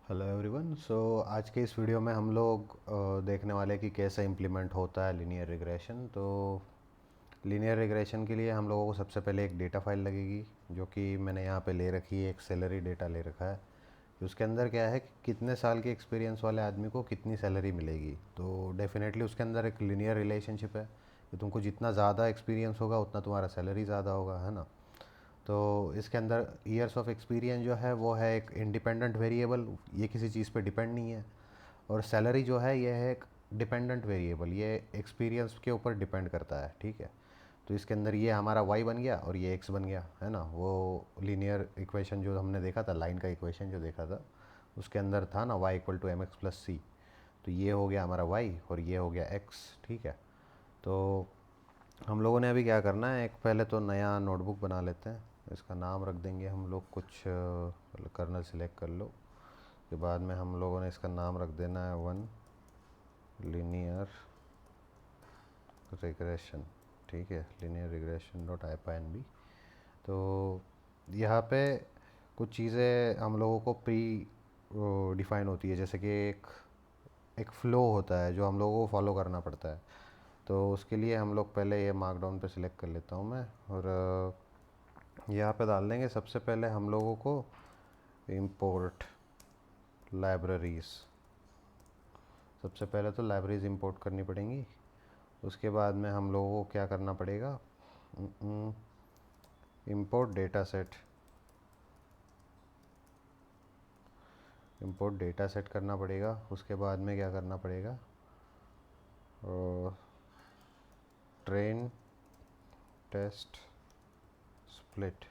Hello everyone. आज के इस वीडियो में हम लोग देखने वाले हैं कि कैसे इम्प्लीमेंट होता है लीनियर रिग्रेशन। तो लीनियर रिग्रेशन के लिए हम लोगों को सबसे पहले एक डेटा फाइल लगेगी, जो कि मैंने यहाँ पे ले रखी है। एक सैलरी डेटा ले रखा है। उसके अंदर क्या है कि कितने साल के एक्सपीरियंस वाले आदमी को कितनी सैलरी मिलेगी। तो डेफिनेटली उसके अंदर एक लीनियर रिलेशनशिप है कि तुमको जितना ज़्यादा एक्सपीरियंस होगा उतना तुम्हारा सैलरी ज़्यादा होगा, है ना। तो इसके अंदर ईयर्स ऑफ एक्सपीरियंस जो है वो है एक इंडिपेंडेंट वेरिएबल, ये किसी चीज़ पे डिपेंड नहीं है। और सैलरी जो है ये है एक डिपेंडेंट वेरिएबल, ये एक्सपीरियंस के ऊपर डिपेंड करता है, ठीक है। तो इसके अंदर ये हमारा y बन गया और ये x बन गया, है ना। वो लीनियर इक्वेशन जो हमने देखा था, लाइन का इक्वेशन जो देखा था, उसके अंदर था ना y equal to M X plus C. तो ये हो गया हमारा y और ये हो गया x, ठीक है। तो हम लोगों ने अभी क्या करना है, एक पहले तो नया नोटबुक बना लेते हैं। इसका नाम रख देंगे हम लोग कुछ, कर्नल सिलेक्ट कर लो। के बाद में हम लोगों ने इसका नाम रख देना है वन लीनियर रिग्रेशन, ठीक है। Linear regression dot I P N B. तो यहाँ पे कुछ चीज़ें हम लोगों को प्री डिफाइन होती है, जैसे कि एक एक फ़्लो होता है जो हम लोगों को फॉलो करना पड़ता है। तो उसके लिए हम लोग पहले ये मार्कडाउन पे सिलेक्ट कर लेता हूँ मैं, और यहाँ पे डाल देंगे सबसे पहले हम लोगों को इंपोर्ट लाइब्रेरीज़। सबसे पहले तो लाइब्रेरीज़ इंपोर्ट करनी पड़ेंगी। उसके बाद में हम लोगों को क्या करना पड़ेगा, import data set. Import data set करना पड़ेगा। उसके बाद में क्या करना पड़ेगा, ट्रेन टेस्ट स्प्लिट।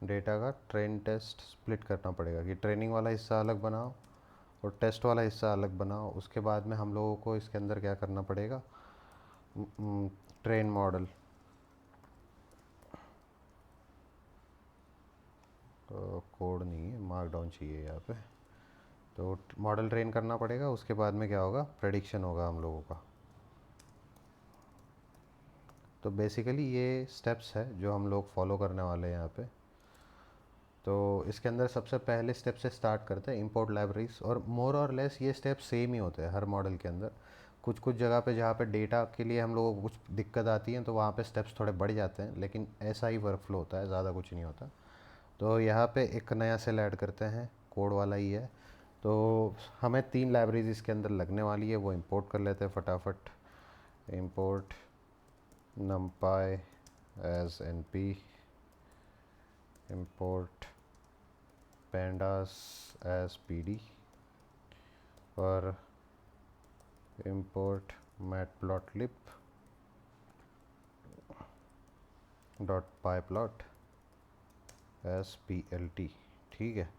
डेटा का ट्रेन टेस्ट स्प्लिट करना पड़ेगा कि ट्रेनिंग वाला हिस्सा अलग बनाओ और टेस्ट वाला हिस्सा अलग बनाओ। उसके बाद में हम लोगों को इसके अंदर क्या करना पड़ेगा, ट्रेन मॉडल। कोड नहीं है, मार्कडाउन चाहिए यहाँ पे। तो मॉडल ट्रेन करना पड़ेगा। उसके बाद में क्या होगा, प्रेडिक्शन होगा हम लोगों का। तो बेसिकली ये स्टेप्स है जो हम लोग फॉलो करने वाले हैं यहाँ पे। तो इसके अंदर सबसे पहले स्टेप से स्टार्ट करते हैं, इंपोर्ट लाइब्रेरीज। और मोर और लेस ये स्टेप सेम ही होते हैं हर मॉडल के अंदर। कुछ कुछ जगह पे जहाँ पे डेटा के लिए हम लोगों को कुछ दिक्कत आती है तो वहाँ पे स्टेप्स थोड़े बढ़ जाते हैं, लेकिन ऐसा ही वर्क फ्लो होता है, ज़्यादा कुछ नहीं होता। तो यहाँ पे एक नया सेल ऐड करते हैं, कोड वाला ही है। तो हमें 3 लाइब्रेरीज इसके अंदर लगने वाली है, वो इंपोर्ट कर लेते हैं फटाफट। Import numpy as np, import pandas as pd, और import matplotlib dot pyplot as plt, ठीक है।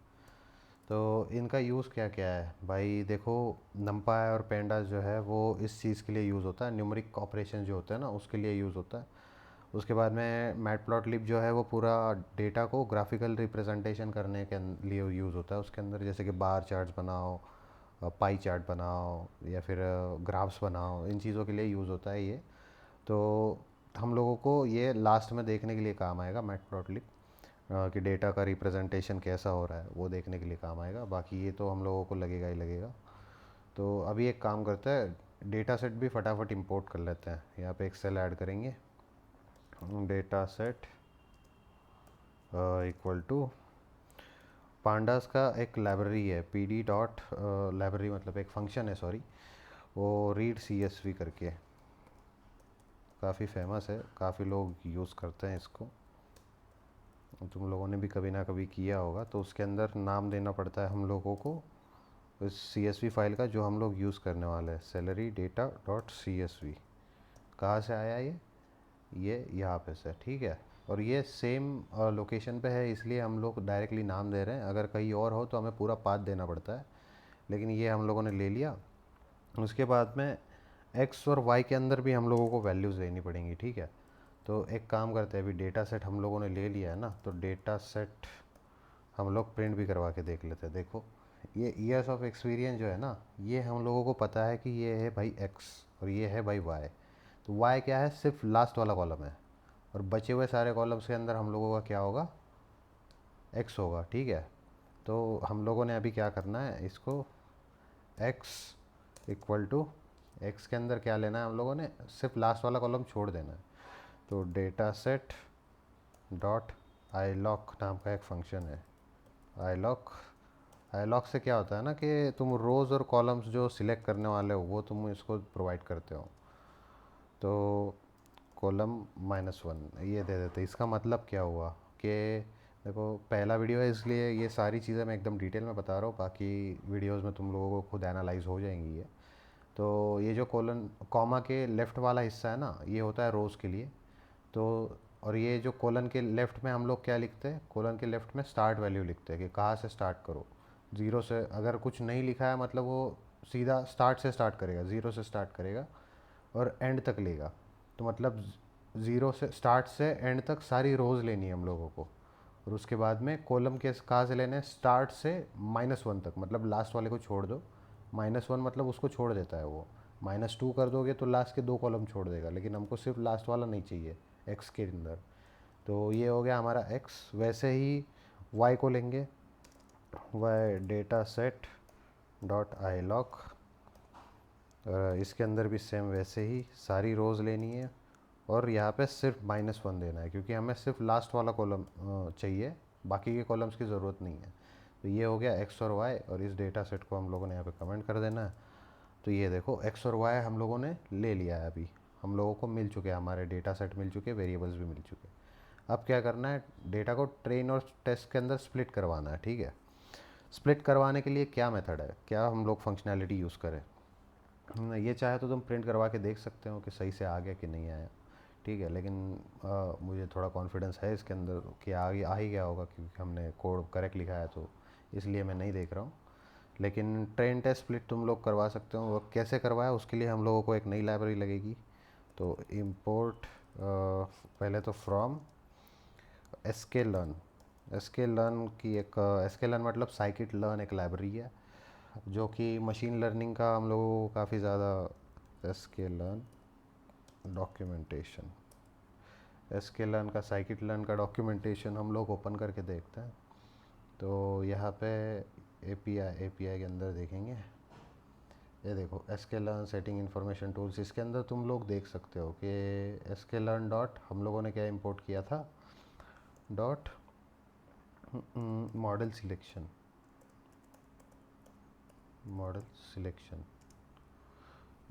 तो इनका यूज़ क्या क्या है भाई, देखो numpy और pandas जो है वो इस चीज़ के लिए यूज़ होता है, न्यूमरिक ऑपरेशन जो होता है ना उसके लिए यूज़ होता है। उसके बाद में मैटप्लॉटलिब जो है वो पूरा डेटा को ग्राफिकल रिप्रेजेंटेशन करने के लिए यूज़ होता है। उसके अंदर जैसे कि बार चार्ट्स बनाओ, पाई चार्ट बनाओ, या फिर ग्राफ्स बनाओ, इन चीज़ों के लिए यूज़ होता है ये। तो हम लोगों को ये लास्ट में देखने के लिए काम आएगा मैटप्लॉटलिब, कि डेटा का रिप्रेजेंटेशन कैसा हो रहा है वो देखने के लिए काम आएगा। बाकी ये तो हम लोगों को लगेगा ही लगेगा। तो अभी एक काम करते हैं, डेटा सेट भी फटाफट इंपोर्ट कर लेते हैं। यहाँ पे एक सेल ऐड करेंगे, data set equal to pandas का एक लाइब्रेरी है, पी डी डॉट लाइब्रेरी, मतलब एक फंक्शन है, सॉरी, वो रीड सी एस वी करके, काफ़ी फेमस है, काफ़ी लोग यूज़ करते हैं इसको। तुम लोगों ने भी कभी ना कभी किया होगा। तो उसके अंदर नाम देना पड़ता है हम लोगों को इस सी एस वी फाइल का जो हम लोग यूज़ करने वाले हैं, salary data dot C S V. कहाँ से आया ये यहाँ पे से, ठीक है। और ये सेम लोकेशन पे है, इसलिए हम लोग डायरेक्टली नाम दे रहे हैं। अगर कहीं और हो तो हमें पूरा पाथ देना पड़ता है, लेकिन ये हम लोगों ने ले लिया। उसके बाद में एक्स और वाई के अंदर भी हम लोगों को वैल्यूज़ देनी पड़ेंगी, ठीक है। तो एक काम करते हैं, अभी डेटा सेट हम लोगों ने ले लिया है ना, तो डेटा सेट हम लोग प्रिंट भी करवा के देख लेते हैं। देखो ये ईयर्स ऑफ एक्सपीरियंस जो है ना, ये हम लोगों को पता है कि ये है भाई एक्स और ये है भाई वाई। तो वाई क्या है, सिर्फ लास्ट वाला कॉलम है, और बचे हुए सारे कॉलम्स के अंदर हम लोगों का क्या होगा, एक्स होगा, ठीक है। तो हम लोगों ने अभी क्या करना है, इसको x इक्वल टू एक्स के अंदर क्या लेना है हम लोगों ने, सिर्फ लास्ट वाला कॉलम छोड़ देना है। तो डेटा सेट डॉट आई लॉक नाम का एक फंक्शन है। आई लॉक, आई लॉक से क्या होता है ना कि तुम रोज़ और कॉलम्स जो सिलेक्ट करने वाले हो वो तुम इसको प्रोवाइड करते हो। तो कॉलम -1 ये दे देते। इसका मतलब क्या हुआ कि देखो पहला वीडियो है इसलिए ये सारी चीज़ें मैं एकदम डिटेल में बता रहा हूँ, बाकी वीडियोस में तुम लोगों को खुद एनालाइज हो जाएंगी ये। तो ये जो कॉलन कॉमा के लेफ़्ट वाला हिस्सा है ना, ये होता है रोज़ के लिए। तो और ये जो कॉलन के लेफ़्ट में हम लोग क्या लिखते हैं, कॉलन के लेफ़्ट में स्टार्ट वैल्यू लिखते हैं कि कहाँ से स्टार्ट करो। ज़ीरो से अगर कुछ नहीं लिखा है मतलब वो सीधा स्टार्ट से स्टार्ट करेगा, ज़ीरो से स्टार्ट करेगा और एंड तक लेगा। तो मतलब ज़ीरो से स्टार्ट से एंड तक सारी रोज़ लेनी है हम लोगों को। और उसके बाद में कॉलम के कहाँ से लेने हैं, स्टार्ट से -1 तक, मतलब लास्ट वाले को छोड़ दो। -1 मतलब उसको छोड़ देता है वो। -2 कर दोगे तो लास्ट के 2 कॉलम छोड़ देगा, लेकिन हमको सिर्फ लास्ट वाला नहीं चाहिए एक्स के अंदर। तो ये हो गया हमारा एक्स। वैसे ही वाई को लेंगे, Y data set dot iloc, इसके अंदर भी सेम वैसे ही सारी रोज़ लेनी है और यहाँ पे सिर्फ -1 देना है क्योंकि हमें सिर्फ लास्ट वाला कॉलम चाहिए, बाकी के कॉलम्स की ज़रूरत नहीं है। तो ये हो गया एक्स और वाई, और इस डेटा सेट को हम लोगों ने यहाँ पे कमेंट कर देना है। तो ये देखो एक्स और वाई हम लोगों ने ले लिया है, अभी हम लोगों को मिल चुके हैं, हमारे डेटा सेट मिल चुके, वेरिएबल्स भी मिल चुके। अब क्या करना है, डेटा को ट्रेन और टेस्ट के अंदर स्प्लिट करवाना है। ठीक है, स्प्लिट करवाने के लिए क्या मेथड है, क्या हम लोग फंक्शनैलिटी यूज़ करें। ये चाहे तो तुम प्रिंट करवा के देख सकते हो कि सही से आ गया कि नहीं आया। ठीक है, लेकिन मुझे थोड़ा कॉन्फिडेंस है इसके अंदर कि आ ही गया होगा क्योंकि हमने कोड करेक्ट लिखा है, तो इसलिए मैं नहीं देख रहा हूँ। लेकिन ट्रेन टेस्ट स्प्लिट तुम लोग करवा सकते हो। वो कैसे करवाया, उसके लिए हम लोगों को एक नई लाइब्रेरी लगेगी। तो इम्पोर्ट पहले तो फ्रॉम sklearn, sklearn की एक sklearn मतलब साइकिट लर्न एक लाइब्रेरी है जो कि मशीन लर्निंग का हम लोगों को काफ़ी ज़्यादा। sklearn डॉक्यूमेंटेशन, sklearn का साइकिट लर्न का डॉक्यूमेंटेशन हम लोग ओपन करके देखते हैं। तो यहाँ पे एपीआई के अंदर देखेंगे, ये देखो sklearn सेटिंग इन्फॉर्मेशन टूल्स, इसके अंदर तुम लोग देख सकते हो कि sklearn डॉट हम लोगों ने क्या इंपोर्ट किया था, dot model selection, model selection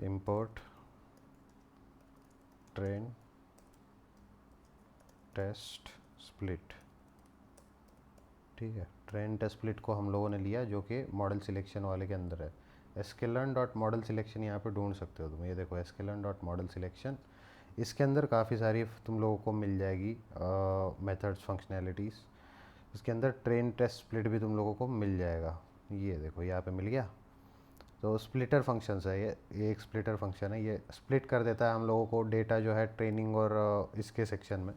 import train test split. ठीक है, ट्रेन टेस्ट स्प्लिट को हम लोगों ने लिया जो कि मॉडल सिलेक्शन वाले के अंदर है। sklearn डॉट मॉडल सिलेक्शन यहाँ पे ढूंढ सकते हो तुम, ये देखो sklearn डॉट मॉडल सिलेक्शन। इसके अंदर काफ़ी सारी तुम लोगों को मिल जाएगी मेथड्स, फंक्शनैलिटीज़। इसके अंदर ट्रेन टेस्ट स्प्लिट भी तुम लोगों को मिल जाएगा, ये देखो यहाँ पे मिल गया। तो स्प्लिटर फंक्शन है ये एक स्प्लिटर फंक्शन है, ये स्प्लिट कर देता है हम लोगों को डेटा जो है ट्रेनिंग और इसके सेक्शन में।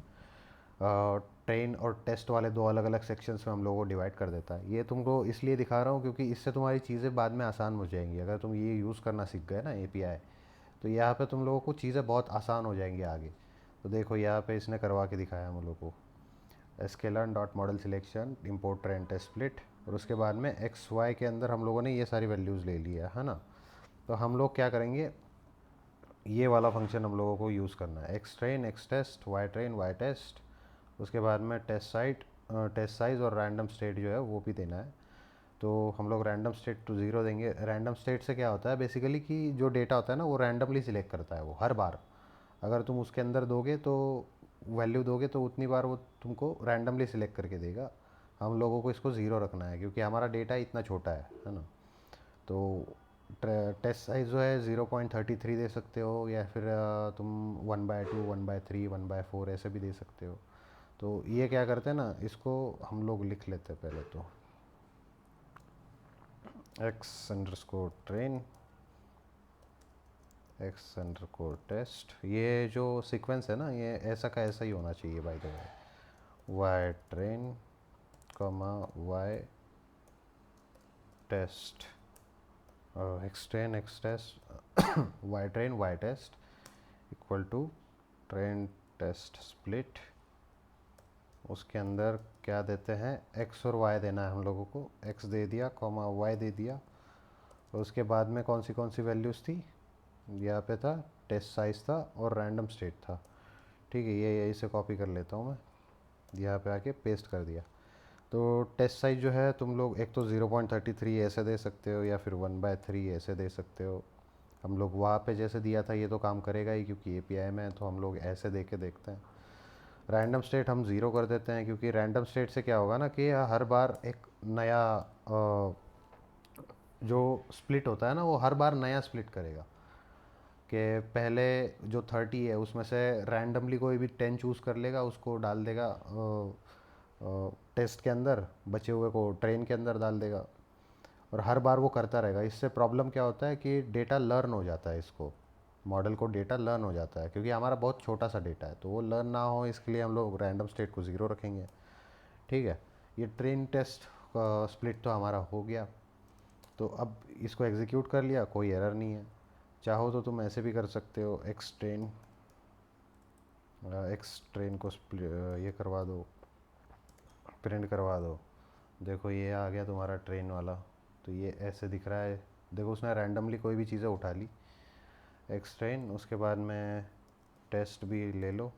ट्रेन और टेस्ट वाले दो अलग अलग सेक्शंस में हम लोगों को डिवाइड कर देता है। ये तुमको इसलिए दिखा रहा हूँ क्योंकि इससे तुम्हारी चीज़ें बाद में आसान हो जाएंगी। अगर तुम ये यूज़ करना सीख गए ना एपीआई, तो यहाँ पे तुम लोगों को चीज़ें बहुत आसान हो जाएंगी आगे। तो देखो यहाँ पे इसने करवा के दिखाया हम लोगों को, sklearn dot model selection import train test split, और उसके बाद में एक्स वाई के अंदर हम लोगों ने ये सारी वैल्यूज़ ले लिया है ना। तो हम लोग क्या करेंगे, ये वाला फंक्शन हम लोगों को यूज़ करना है, X train X test, Y train Y test, उसके बाद में टेस्ट साइज़ और रैंडम स्टेट जो है वो भी देना है। तो हम लोग रैंडम स्टेट टू ज़ीरो देंगे। रैंडम स्टेट से क्या होता है बेसिकली कि जो डेटा होता है ना वो रैंडमली सिलेक्ट करता है वो हर बार। अगर तुम उसके अंदर दोगे तो वैल्यू दोगे तो उतनी बार वो तुमको रैंडमली सिलेक्ट करके देगा। हम लोगों को इसको ज़ीरो रखना है क्योंकि हमारा डेटा इतना छोटा है ना। तो टेस्ट साइज़ जो है 0.33 दे सकते हो, या फिर तुम 1/2 1/3 1/4 ऐसे भी दे सकते हो। तो ये क्या करते हैं ना, इसको हम लोग लिख लेते हैं पहले तो x_train x_test। ये जो सीक्वेंस है ना ये ऐसा का ऐसा ही होना चाहिए by the way, Y train comma Y test, X train X test Y train Y test equal to train test split, उसके अंदर क्या देते हैं, एक्स और वाई देना है हम लोगों को। एक्स दे दिया, कॉमा वाई दे दिया, और उसके बाद में कौन सी वैल्यूज़ थी, यहाँ पे था टेस्ट साइज़ था और रैंडम स्टेट था। ठीक है, ये यहीं से कॉपी कर लेता हूँ मैं, यहाँ पे आके पेस्ट कर दिया। तो टेस्ट साइज़ जो है तुम लोग एक तो 0.33 ऐसे दे सकते हो, या फिर 1/3 ऐसे दे सकते हो। हम लोग वहाँ पे जैसे दिया था ये तो काम करेगा ही, क्योंकि एपीआई में है, तो हम लोग ऐसे दे के देखते हैं। रैंडम स्टेट हम ज़ीरो कर देते हैं, क्योंकि रैंडम स्टेट से क्या होगा ना कि हर बार एक नया जो स्प्लिट होता है ना, वो हर बार नया स्प्लिट करेगा। कि पहले जो 30 है उसमें से रैंडमली कोई भी 10 चूज़ कर लेगा, उसको डाल देगा टेस्ट के अंदर, बचे हुए को ट्रेन के अंदर डाल देगा, और हर बार वो करता रहेगा। इससे प्रॉब्लम क्या होता है कि डेटा लर्न हो जाता है, इसको मॉडल को डेटा लर्न हो जाता है, क्योंकि हमारा बहुत छोटा सा डेटा है, तो वो लर्न ना हो इसके लिए हम लोग रैंडम स्टेट को ज़ीरो रखेंगे। ठीक है, ये ट्रेन टेस्ट स्प्लिट तो हमारा हो गया। तो अब इसको एग्जीक्यूट कर लिया, कोई एरर नहीं है। चाहो तो तुम ऐसे भी कर सकते हो, एक्स ट्रेन को ये करवा दो, प्रिंट करवा दो। देखो ये आ गया तुम्हारा ट्रेन वाला, तो ये ऐसे दिख रहा है। देखो उसने रैंडमली कोई भी चीज़ें उठा ली, एक्स ट्रेन, उसके बाद में टेस्ट भी ले लो।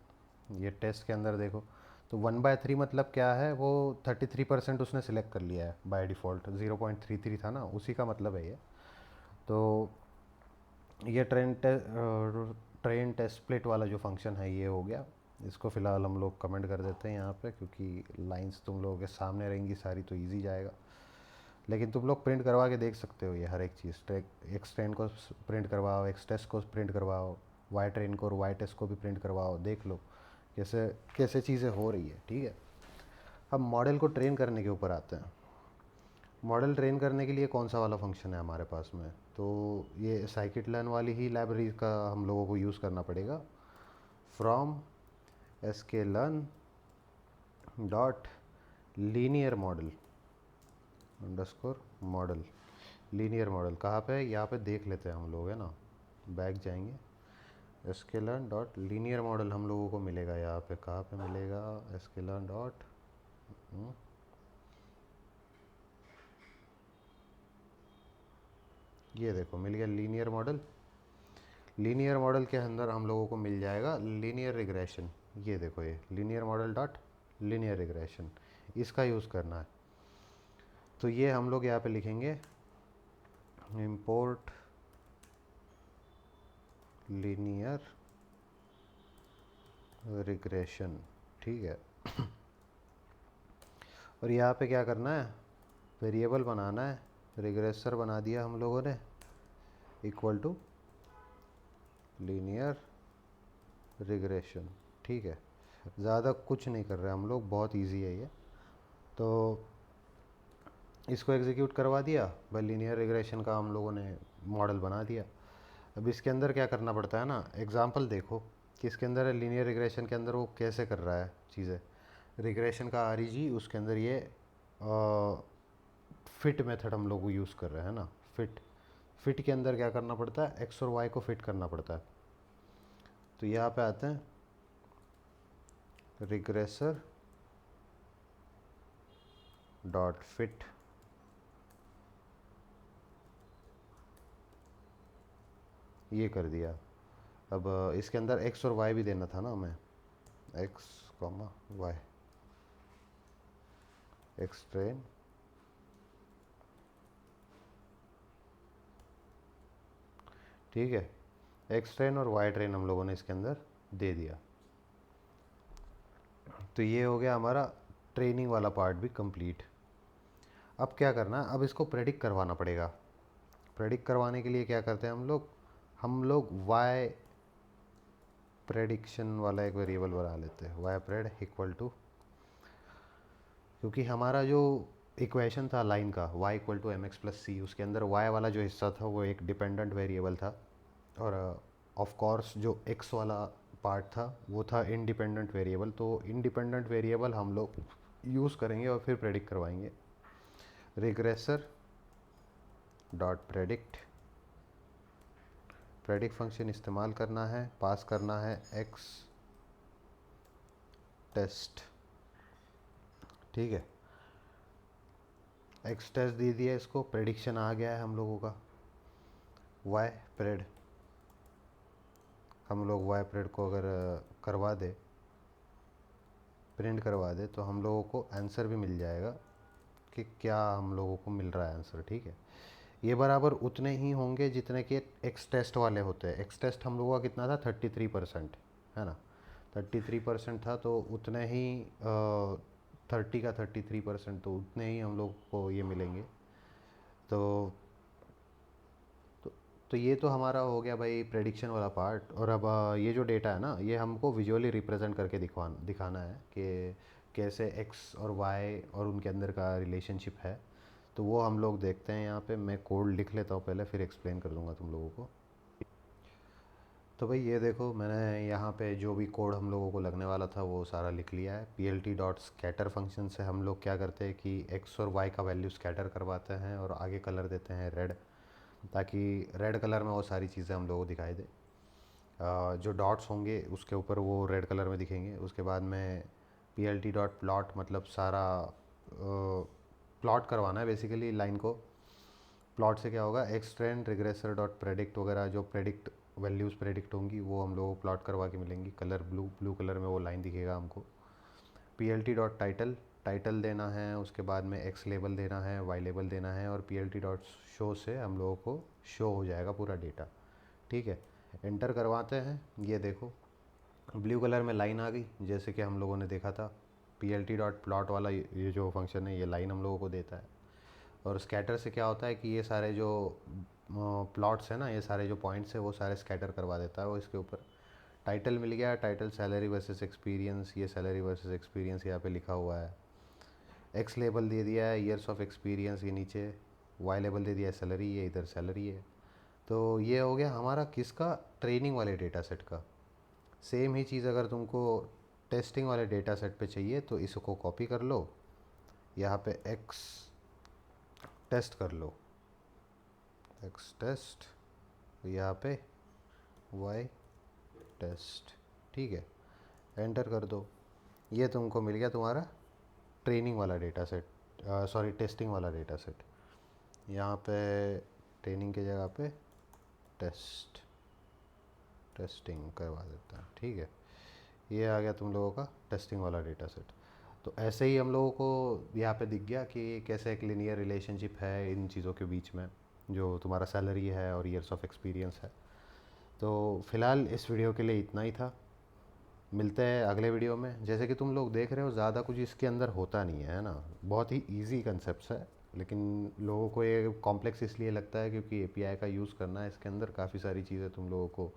ये टेस्ट के अंदर देखो, तो 1/3 मतलब क्या है, वो 33% उसने सिलेक्ट कर लिया है बाय डिफ़ॉल्ट। 0.33 था ना, उसी का मतलब है ये। तो ये ट्रेन टेस्ट स्प्लिट वाला जो फंक्शन है ये हो गया। इसको फ़िलहाल हम लोग कमेंट कर देते हैं यहाँ पे, क्योंकि लाइंस तुम लोगों के सामने रहेंगी सारी, तो इजी जाएगा। लेकिन तुम लोग प्रिंट करवा के देख सकते हो ये हर एक चीज़। एक्स ट्रेन को प्रिंट करवाओ, एक्स टेस्ट को प्रिंट करवाओ, वाई ट्रेन को और वाई टेस्ट को भी प्रिंट करवाओ, देख लो कैसे कैसे चीज़ें हो रही है। ठीक है, अब मॉडल को ट्रेन करने के ऊपर आते हैं। मॉडल ट्रेन करने के लिए कौन सा वाला फंक्शन है हमारे पास में, तो ये साइकिट लर्न वाली ही लाइब्रेरी का हम लोगों को यूज़ करना पड़ेगा। From sklearn dot linear model underscore model. Linear model कहाँ पे है, यहाँ पे देख लेते हैं हम लोग, है ना। बैक जाएंगे, sklearn डॉट लीनियर मॉडल हम लोगों को मिलेगा यहाँ पे। कहाँ पे मिलेगा, sklearn डॉट, ये देखो मिल गया लीनियर मॉडल। लीनियर मॉडल के अंदर हम लोगों को मिल जाएगा लीनियर रिग्रेशन। ये देखो, ये linear model dot linear regression, इसका यूज़ करना है। तो ये हम लोग यहाँ पे लिखेंगे इंपोर्ट लीनियर रिग्रेशन। ठीक है, और यहाँ पे क्या करना है, वेरिएबल बनाना है, रिग्रेसर बना दिया हम लोगों ने, इक्वल टू लीनियर रिग्रेशन। ठीक है, ज़्यादा कुछ नहीं कर रहे हम लोग, बहुत इजी है ये। तो इसको एग्जीक्यूट करवा दिया, भाई लीनियर रिग्रेशन का हम लोगों ने मॉडल बना दिया। अब इसके अंदर क्या करना पड़ता है ना, एग्जांपल देखो कि इसके अंदर लीनियर रिग्रेशन के अंदर वो कैसे कर रहा है चीज़ें। रिग्रेशन का REG, उसके अंदर ये फिट मेथड हम लोग यूज़ कर रहे हैं ना। फिट के अंदर क्या करना पड़ता है, एक्स और वाई को फिट करना पड़ता है। तो यहाँ पे आते हैं, रिग्रेसर डॉट फिट, ये कर दिया। अब इसके अंदर एक्स और वाई भी देना था ना हमें, X comma Y, X train ठीक है, एक्स ट्रेन और वाई ट्रेन हम लोगों ने इसके अंदर दे दिया। तो ये हो गया हमारा ट्रेनिंग वाला पार्ट भी कंप्लीट। अब क्या करना है, अब इसको प्रेडिक्ट करवाना पड़ेगा। प्रेडिक्ट करवाने के लिए क्या करते हैं हम लोग वाई प्रेडिक्शन वाला एक वेरिएबल बना लेते हैं, वाई प्रेड इक्वल टू, क्योंकि हमारा जो इक्वेशन था लाइन का y equal to M X plus C, उसके अंदर y वाला जो हिस्सा था वो एक डिपेंडेंट वेरिएबल था, और ऑफ कोर्स जो x वाला पार्ट था वो था इंडिपेंडेंट वेरिएबल। तो इंडिपेंडेंट वेरिएबल हम लोग यूज़ करेंगे और फिर प्रेडिक्ट करवाएंगे। Regressor dot predict, predict function इस्तेमाल करना है, पास करना है एक्स टेस्ट ठीक है। एक्स टेस्ट दे दिया, इसको प्रेडिक्शन आ गया है हम लोगों का। वाई प्रेड, हम लोग वाई प्रेड को अगर करवा दे, प्रिंट करवा दे, तो हम लोगों को आंसर भी मिल जाएगा कि क्या हम लोगों को मिल रहा है आंसर। ठीक है, ये बराबर उतने ही होंगे जितने कि एक्स टेस्ट वाले होते हैं। एक्स टेस्ट हम लोगों का कितना था, 33%, है ना। 33% था, तो उतने ही 30 का 33%, तो उतने ही हम लोग को ये मिलेंगे। तो तो, तो ये तो हमारा हो गया भाई प्रेडिक्शन वाला पार्ट। और अब ये जो डेटा है ना, ये हमको विजुअली रिप्रेजेंट करके दिखाना है कि कैसे एक्स और वाई और उनके अंदर का रिलेशनशिप है। तो वो हम लोग देखते हैं। यहाँ पे मैं कोड लिख लेता हूँ पहले, फिर एक्सप्लेन कर दूँगा तुम लोगों को। तो भाई ये देखो, मैंने यहाँ पे जो भी कोड हम लोगों को लगने वाला था वो सारा लिख लिया है। plt डॉट स्कैटर फंक्शन से हम लोग क्या करते हैं कि एक्स और वाई का वैल्यू स्कैटर करवाते हैं और आगे कलर देते हैं रेड, ताकि रेड कलर में वो सारी चीज़ें हम लोगों को दिखाई दे। जो डॉट्स होंगे उसके ऊपर वो रेड कलर में दिखेंगे। उसके बाद में plt डॉट प्लॉट, मतलब सारा प्लॉट करवाना है बेसिकली लाइन को। प्लॉट से क्या होगा, x trend regressor dot predict वगैरह, जो प्रेडिक्ट वैल्यूज़ प्रेडिक्ट होंगी वो हम लोग को प्लॉट करवा के मिलेंगी। कलर ब्लू कलर में वो लाइन दिखेगा हमको। plt डॉट टाइटल, टाइटल देना है। उसके बाद में एक्स लेबल देना है, वाई लेबल देना है, और plt डॉट शो से हम लोगों को शो हो जाएगा पूरा डेटा। ठीक है, एंटर करवाते हैं। ये देखो ब्लू कलर में लाइन आ गई, जैसे कि हम लोगों ने देखा था। plt डॉट प्लॉट वाला ये जो फंक्शन है, ये लाइन हम लोगों को देता है। और स्कैटर से क्या होता है कि ये सारे जो प्लॉट्स हैं ना, ये सारे जो पॉइंट्स है वो सारे स्कैटर करवा देता है वो इसके ऊपर। टाइटल मिल गया, टाइटल सैलरी वर्सेस एक्सपीरियंस, ये सैलरी वर्सेस एक्सपीरियंस यहाँ पे लिखा हुआ है। एक्स लेबल दे दिया है, ईयर्स ऑफ एक्सपीरियंस, ये नीचे। वाई लेबल दे दिया है सैलरी, ये इधर सैलरी है। तो ये हो गया हमारा किसका, ट्रेनिंग वाले डेटा सेट का। सेम ही चीज़ अगर तुमको टेस्टिंग वाले डेटा सेट पे चाहिए तो इसको कॉपी कर लो, यहाँ पे एक्स टेस्ट कर लो, एक्स टेस्ट, यहाँ पे वाई टेस्ट। ठीक है, एंटर कर दो। ये तुमको मिल गया तुम्हारा ट्रेनिंग वाला डेटा सेट, सॉरी टेस्टिंग वाला डेटा सेट। यहाँ पे ट्रेनिंग की जगह पे टेस्ट, टेस्टिंग करवा देता है। ठीक है, ये आ गया तुम लोगों का टेस्टिंग वाला डेटा सेट। तो ऐसे ही हम लोगों को यहाँ पे दिख गया कि कैसे एक लिनियर रिलेशनशिप है इन चीज़ों के बीच में, जो तुम्हारा सैलरी है और ईयर्स ऑफ एक्सपीरियंस है। तो फ़िलहाल इस वीडियो के लिए इतना ही था। मिलते हैं अगले वीडियो में। जैसे कि तुम लोग देख रहे हो, ज़्यादा कुछ इसके अंदर होता नहीं है ना, बहुत ही इजी कंसेप्ट है। लेकिन लोगों को ये कॉम्प्लेक्स इसलिए लगता है क्योंकि एपीआई का यूज़ करना है इसके अंदर। काफ़ी सारी चीज़ें तुम लोगों को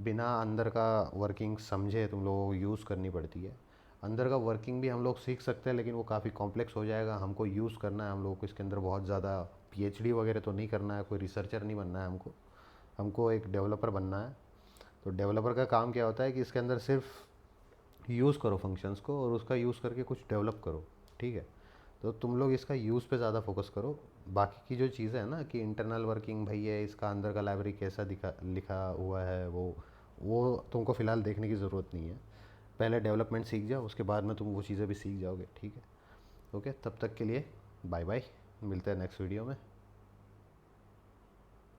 बिना अंदर का वर्किंग समझे तुम लोगों को यूज़ करनी पड़ती है। अंदर का वर्किंग भी हम लोग सीख सकते हैं, लेकिन वो काफ़ी कॉम्प्लेक्स हो जाएगा। हमको यूज़ करना है, हम लोगों को इसके अंदर बहुत ज़्यादा पीएचडी वगैरह तो नहीं करना है, कोई रिसर्चर नहीं बनना है हमको। हमको एक डेवलपर बनना है। तो डेवलपर का काम क्या होता है कि इसके अंदर सिर्फ यूज़ करो फंक्शंस को और उसका यूज़ करके कुछ डेवलप करो। ठीक है, तो तुम लोग इसका यूज़ पे ज़्यादा फोकस करो। बाकी की जो चीज़ें हैं ना कि इंटरनल वर्किंग भाई है, इसका अंदर का लाइब्रेरी कैसा दिखा लिखा हुआ है, वो तुमको फ़िलहाल देखने की ज़रूरत नहीं है। पहले डेवलपमेंट सीख जाओ, उसके बाद में तुम वो चीज़ें भी सीख जाओगे। ठीक है, ओके, तब तक के लिए बाय बाय। मिलते हैं नेक्स्ट वीडियो में।